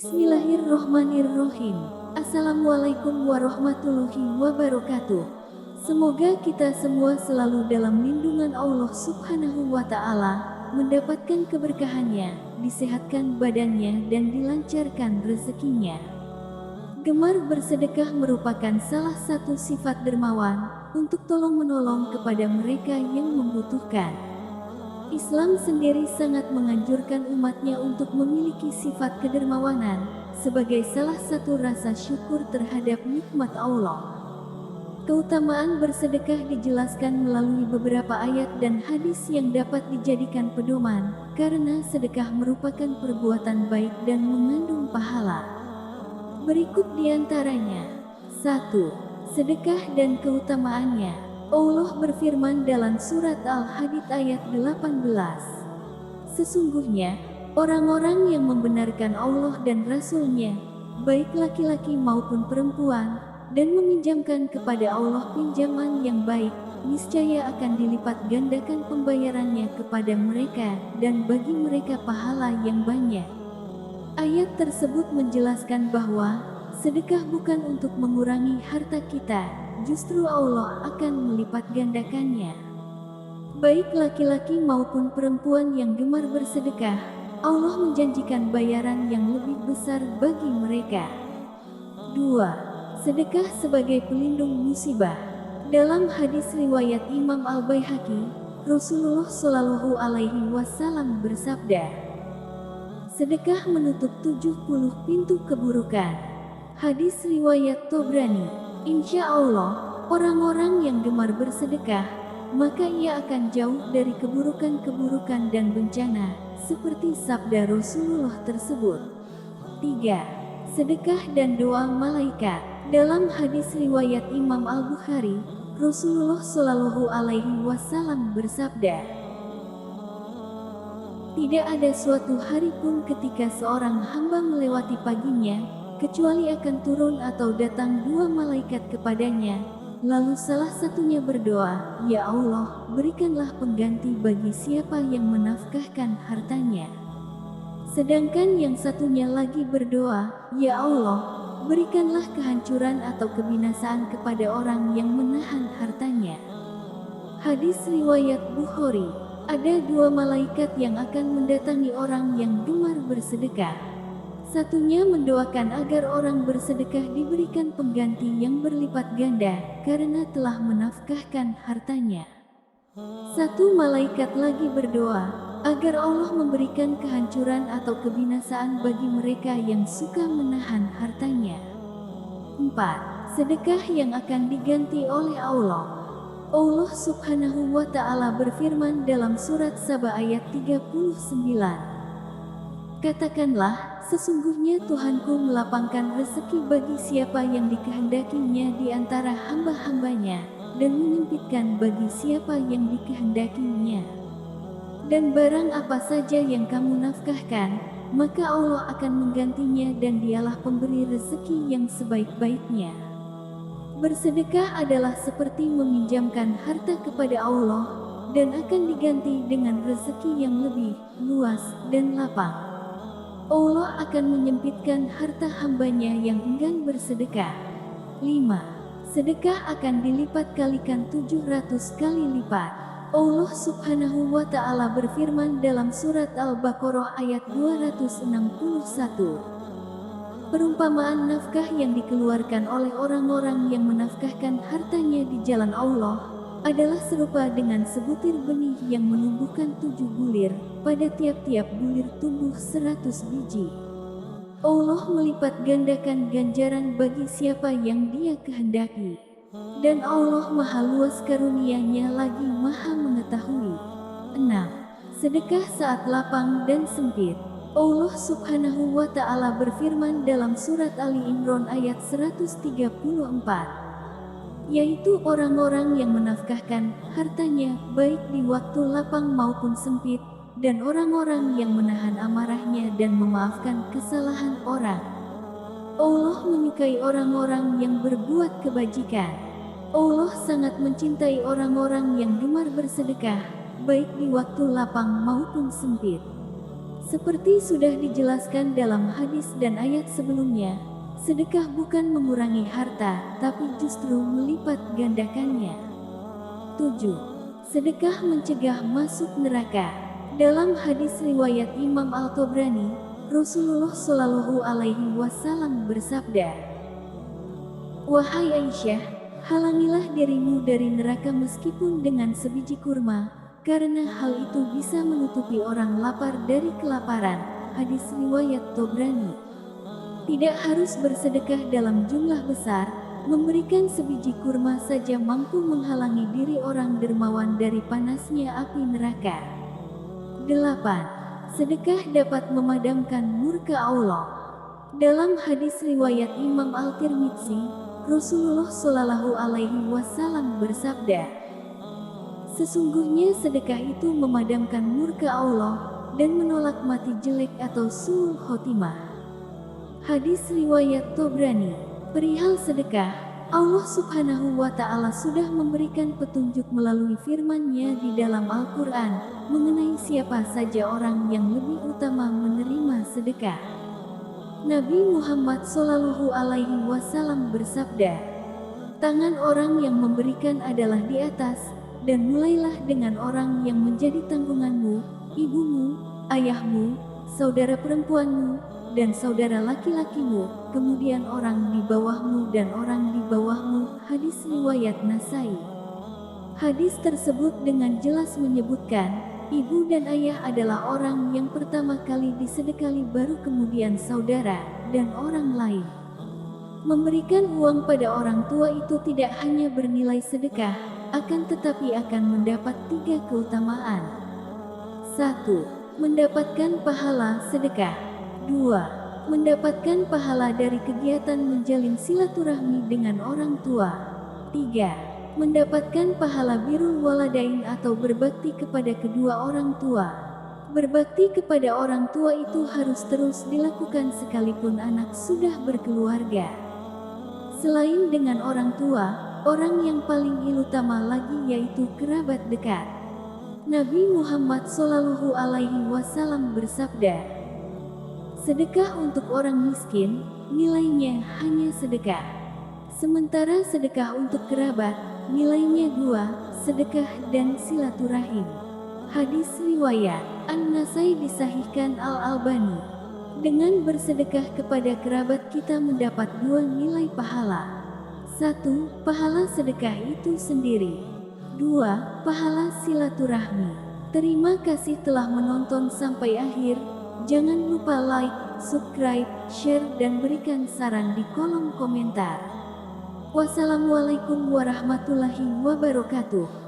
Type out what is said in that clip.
Bismillahirrohmanirrohim. Assalamualaikum warahmatullahi wabarakatuh. Semoga kita semua selalu dalam lindungan Allah Subhanahu wa Ta'ala, mendapatkan keberkahannya, disehatkan badannya, dan dilancarkan rezekinya. Gemar bersedekah merupakan salah satu sifat dermawan untuk tolong-menolong kepada mereka yang membutuhkan. Islam sendiri sangat menganjurkan umatnya untuk memiliki sifat kedermawanan sebagai salah satu rasa syukur terhadap nikmat Allah. Keutamaan bersedekah dijelaskan melalui beberapa ayat dan hadis yang dapat dijadikan pedoman, karena sedekah merupakan perbuatan baik dan mengandung pahala. Berikut diantaranya. 1. Sedekah dan keutamaannya. Allah berfirman dalam surat Al-Hadid ayat 18. Sesungguhnya, orang-orang yang membenarkan Allah dan Rasul-Nya, baik laki-laki maupun perempuan, dan meminjamkan kepada Allah pinjaman yang baik, niscaya akan dilipat gandakan pembayarannya kepada mereka, dan bagi mereka pahala yang banyak. Ayat tersebut menjelaskan bahwa sedekah bukan untuk mengurangi harta kita, justru Allah akan melipat gandakannya. Baik laki-laki maupun perempuan yang gemar bersedekah, Allah menjanjikan bayaran yang lebih besar bagi mereka. 2. Sedekah sebagai pelindung musibah. Dalam hadis riwayat Imam Al-Baihaqi, Rasulullah Shallallahu Alaihi Wasallam bersabda, sedekah menutup 70 pintu keburukan. Hadis riwayat Tobrani. Insya Allah, orang-orang yang gemar bersedekah, maka ia akan jauh dari keburukan-keburukan dan bencana, seperti sabda Rasulullah tersebut. 3. Sedekah dan doa malaikat. Dalam hadis riwayat Imam Al-Bukhari, Rasulullah Shallallahu Alaihi Wasallam bersabda, tidak ada suatu hari pun ketika seorang hamba melewati paginya, kecuali akan turun atau datang dua malaikat kepadanya, lalu salah satunya berdoa, ya Allah, berikanlah pengganti bagi siapa yang menafkahkan hartanya. Sedangkan yang satunya lagi berdoa, ya Allah, berikanlah kehancuran atau kebinasaan kepada orang yang menahan hartanya. Hadis riwayat Bukhari. Ada dua malaikat yang akan mendatangi orang yang gemar bersedekah. Satunya mendoakan agar orang bersedekah diberikan pengganti yang berlipat ganda, karena telah menafkahkan hartanya. Satu malaikat lagi berdoa, agar Allah memberikan kehancuran atau kebinasaan bagi mereka yang suka menahan hartanya. 4. Sedekah yang akan diganti oleh Allah. Allah Subhanahu wa Ta'ala berfirman dalam surat Saba ayat 39. Katakanlah, sesungguhnya Tuhanku melapangkan rezeki bagi siapa yang dikehendakinya di antara hamba-hambanya, dan menyempitkan bagi siapa yang dikehendakinya. Dan barang apa saja yang kamu nafkahkan, maka Allah akan menggantinya dan dialah pemberi rezeki yang sebaik-baiknya. Bersedekah adalah seperti meminjamkan harta kepada Allah, dan akan diganti dengan rezeki yang lebih luas dan lapang. Allah akan menyempitkan harta hambanya yang enggan bersedekah. 5. Sedekah akan dilipat kalikan 700 kali lipat. Allah Subhanahu wa Ta'ala berfirman dalam surat Al-Baqarah ayat 261. Perumpamaan nafkah yang dikeluarkan oleh orang-orang yang menafkahkan hartanya di jalan Allah adalah serupa dengan sebutir benih yang menumbuhkan 7 bulir, pada tiap-tiap bulir tumbuh 100 biji. Allah melipat gandakan ganjaran bagi siapa yang Dia kehendaki. Dan Allah Maha Luas karunia-Nya lagi Maha Mengetahui. 6. Sedekah saat lapang dan sempit. Allah Subhanahu wa Ta'ala berfirman dalam surat Ali Imran ayat 134. Yaitu orang-orang yang menafkahkan hartanya baik di waktu lapang maupun sempit, dan orang-orang yang menahan amarahnya dan memaafkan kesalahan orang. Allah menyukai orang-orang yang berbuat kebajikan. Allah sangat mencintai orang-orang yang gemar bersedekah, baik di waktu lapang maupun sempit. Seperti sudah dijelaskan dalam hadis dan ayat sebelumnya, sedekah bukan mengurangi harta, tapi justru melipat gandakannya. 7. Sedekah mencegah masuk neraka. Dalam hadis riwayat Imam Al-Tabrani, Rasulullah Shallallahu Alaihi Wasallam bersabda, "Wahai Aisyah, halangilah dirimu dari neraka meskipun dengan sebiji kurma, karena hal itu bisa menutupi orang lapar dari kelaparan." Hadis riwayat Tabrani. Tidak harus bersedekah dalam jumlah besar, memberikan sebiji kurma saja mampu menghalangi diri orang dermawan dari panasnya api neraka. 8. Sedekah dapat memadamkan murka Allah. Dalam hadis riwayat Imam Al-Tirmidzi, Rasulullah Shallallahu Alaihi Wasallam bersabda, "Sesungguhnya sedekah itu memadamkan murka Allah dan menolak mati jelek atau su'ul khotimah." Hadis riwayat Tabrani. Perihal sedekah, Allah Subhanahu wa Ta'ala sudah memberikan petunjuk melalui firman-Nya di dalam Al-Quran mengenai siapa saja orang yang lebih utama menerima sedekah. Nabi Muhammad Shallallahu Alaihi Wasallam bersabda, "Tangan orang yang memberikan adalah di atas, dan mulailah dengan orang yang menjadi tanggunganmu, ibumu, ayahmu, saudara perempuanmu, dan saudara laki-lakimu, kemudian orang di bawahmu dan orang di bawahmu." Hadis riwayat Nasai. Hadis tersebut dengan jelas menyebutkan, ibu dan ayah adalah orang yang pertama kali disedekali, baru kemudian saudara dan orang lain. Memberikan uang pada orang tua itu tidak hanya bernilai sedekah, akan tetapi akan mendapat 3 keutamaan. 1. Mendapatkan pahala sedekah. 2. Mendapatkan pahala dari kegiatan menjalin silaturahmi dengan orang tua. 3. Mendapatkan pahala birrul walidain atau berbakti kepada kedua orang tua. Berbakti kepada orang tua itu harus terus dilakukan sekalipun anak sudah berkeluarga. Selain dengan orang tua, orang yang paling utama lagi yaitu kerabat dekat. Nabi Muhammad Shallallahu Alaihi Wasallam bersabda, "Sedekah untuk orang miskin, nilainya hanya sedekah. Sementara sedekah untuk kerabat, nilainya 2, sedekah dan silaturahim." Hadis riwayat An-Nasai disahihkan Al-Albani. Dengan bersedekah kepada kerabat kita mendapat 2 nilai pahala. 1. Pahala sedekah itu sendiri. 2. Pahala silaturahmi. Terima kasih telah menonton sampai akhir. Jangan lupa like, subscribe, share, dan berikan saran di kolom komentar. Wassalamualaikum warahmatullahi wabarakatuh.